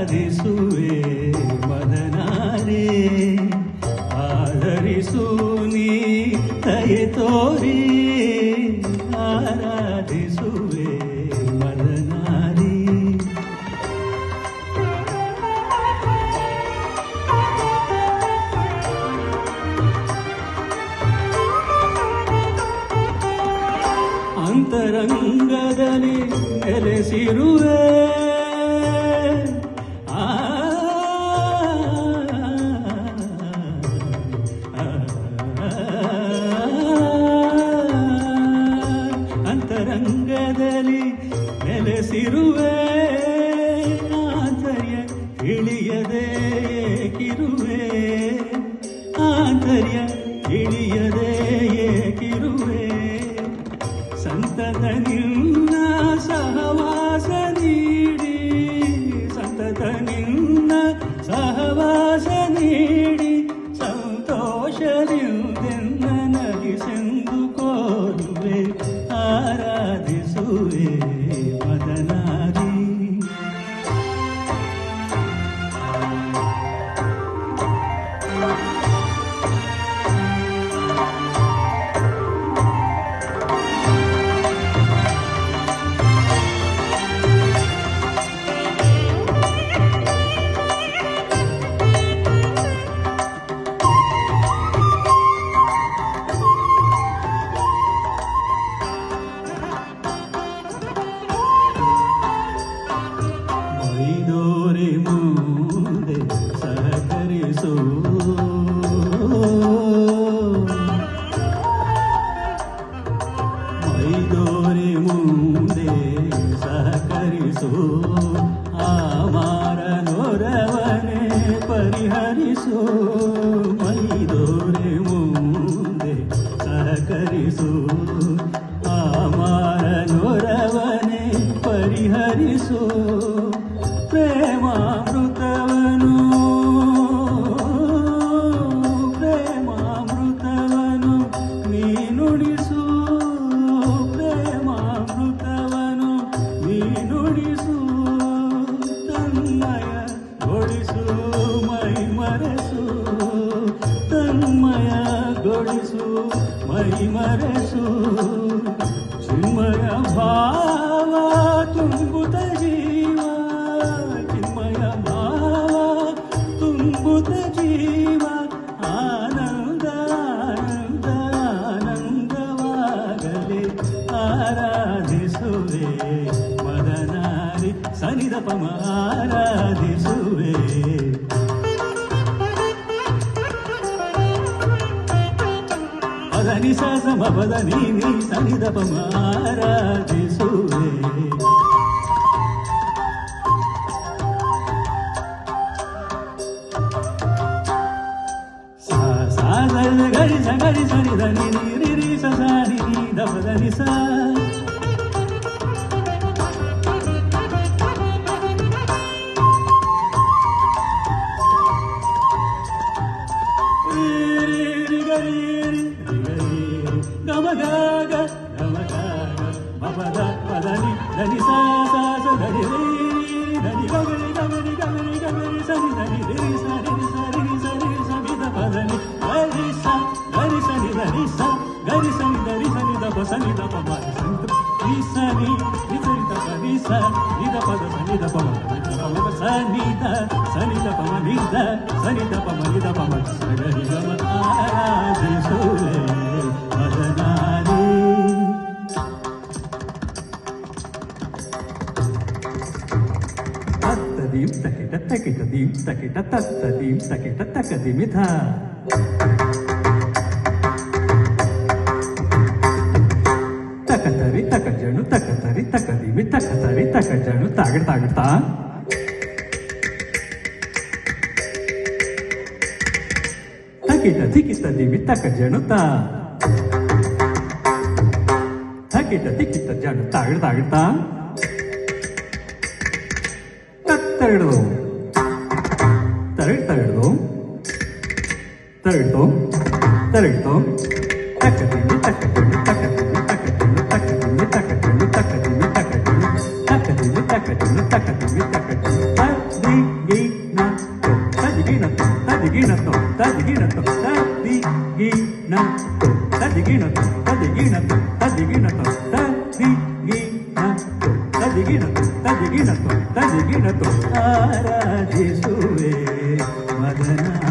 ಆರಾಧಿಸುವೆ ಮದನಾರೇ ಆಧರಿಸು ನೀ ದಯೆ ತೋರಿ ಆರಾಧಿಸುವೆ ಮದನಾರಿ ಅಂತರಂಗದಲ್ಲಿ ನೆಲೆಸಿರುವೆ ಅಂತರಂಗದಲ್ಲಿ ನೆಲೆಸಿರುವೆ ಆಂತರ್ಯ ಇಳಿಯದೆ ಏಕಿರುವೆ ಆಂತರ್ಯ ಇಳಿಯದೆ ಏಕಿರುವೆ ಸಂತತ ನಿನ್ನ ಸಹವಾಸ ನೀಡಿ ಸಂತತ ನಿನ್ನ ಸಹವಾಸ ನೀಡಿ ಸಂತೋಷದಿಂದೆನ್ನ ನಗಿಸೆಂದು ಕೋರುವೆ ಆರಾಧಿಸುವೆ ಮದನಾರಿ ಮೈದೋರೆ ಮುಂದೆ ಸಹಕರಿಸು ಮೈದೋರೆ ಮುಂದೆ ಸಹಕರಿಸು ಆಮಾರ ನೊರವನೆ ಪರಿಹರಿಸು ಮೈದೋರೆ ಮುಂದೆ ಸಹಕರಿಸು ಆಮಾರ ನೊರವನೆ ಪರಿಹರಿಸು ಪ್ರೇಮಾಮೃತವನು ಪ್ರೇಮಾಮೃತವನು ನೀನುಡಿಸು ಪ್ರೇಮಾಮೃತವನು ನೀನುಡಿಸು ತನ್ಮಯಗೊಳಿಸು ಮೈ ಮರೆಸು ತನ್ಮಯಗೊಳಿಸು ಮೈ ಮರೆಸು ಚಿನ್ಮಯ ಭಾವ ತುಂಬುತ್ತ ಜೀವ ಚಿನ್ಮಯ ಭಾವ ತುಂಬುತ್ತ ಜೀವ ಆನಂದ ಆನಂದ ಆನಂದವಾಗಲಿ ಆರಾಧಿಸುವೆ ಮದನಾರಿ ಸನಿದಪಮ ಆರಾಧಿಸುವೆ ಪದನಿ ಸ ಸಮ ಪದನಿ ನೀ ಸನಿದಪಮ ಆರಾಧಿಸುವೆ ಗರಿ ಸ ಗರಿ ಸನಿ ಧನಿ ರಿ ರಿ ಸ ಸ ನಿ ನಿ ದ ಪ ದ ನಿ ಸ ರಿ ಗರಿ ರಿ ಗರಿ ಗಮ ಗ ಗ ಗಮ ಗ ಮ ಪ ದ ಪ ದ ನಿ ಧನಿ ಸ ಸ ಸ ಧನಿ ರಿ ಧನಿ ಗ ಗರಿ ಗ ಗರಿ ಗ ಗರಿ ಗ ಗರಿ ಸ ನಿ ಧನಿ ರಿ ರಿ ಸ ರಿ ರಿ ಸ ರಿ ರಿ ಸ ರಿ ರಿ ಸ ನಿ ದ ಪ ದ ನಿ ಗರಿ ಸ ಗರಿ ಸ ನಿ ಧನಿ ಸ ಗರಿ ಸ ನಿ ಧರಿ ಸ ನಿ ದ ಪ ಸ ನಿ ದ ಪ ಮ ರಿ ಸ ನಿ ರಿ ಸ ನಿ ದ ಪ ರಿ ಸ ನಿ ದ ಪ ದ ಸ ನಿ ದ ಪ ಮ ಸ ನಿ ದ ಸ ನಿ ದ ಪ ಮ ನಿ ದ ಸ ನಿ ದ ಪ ಮ ನಿ ದ ಪ ಮ ಸ ಗರಿ ಗ ಮ ಆರಾಧಿಸುವೆ ಮದನಾರಿ ತತ್ತದೀಂ ತಕಿಟ ತಕಿಟ ದೀಂ ತಕಿಟ ತತ್ತದೀಂ ತಕಿಟ ತಕದಿ ಮಿಥ ತಕತರಿ ತಕಜಣು ತಕತರಿ ತಕದಿಮಿ ತಕತರಿ ತಕಜಣು ತಾಗಡ್ ತಾಗಡ್ತಾ ತಕಿಟ ತಿಕಿತ ದಿಮಿ ತಕಜಣು ತಾ ತಕಿಟ ತಿಕಿತ ಜಣು ತಾಗಡ್ ತಾಗಡ್ತಾ ತತ್ತರಡು ತರಡ್ ತರಡು ತರಡು ತರಡು ತಕದಿಮಿ ತಕಜಣು ತಕದಿಮಿ ತಕಜಣು ತಕದಿಮಿ ತಕಜಣು ತಕದಿಮಿ ತಕಜಣು ತಕದಿಮಿ ತಕಜಣು ತಕದಿಮಿ ತಕಜಣು ತದಿ ತದಿಗಿಣತೋ ಆರಾಧಿಸುವೆ ಮದನ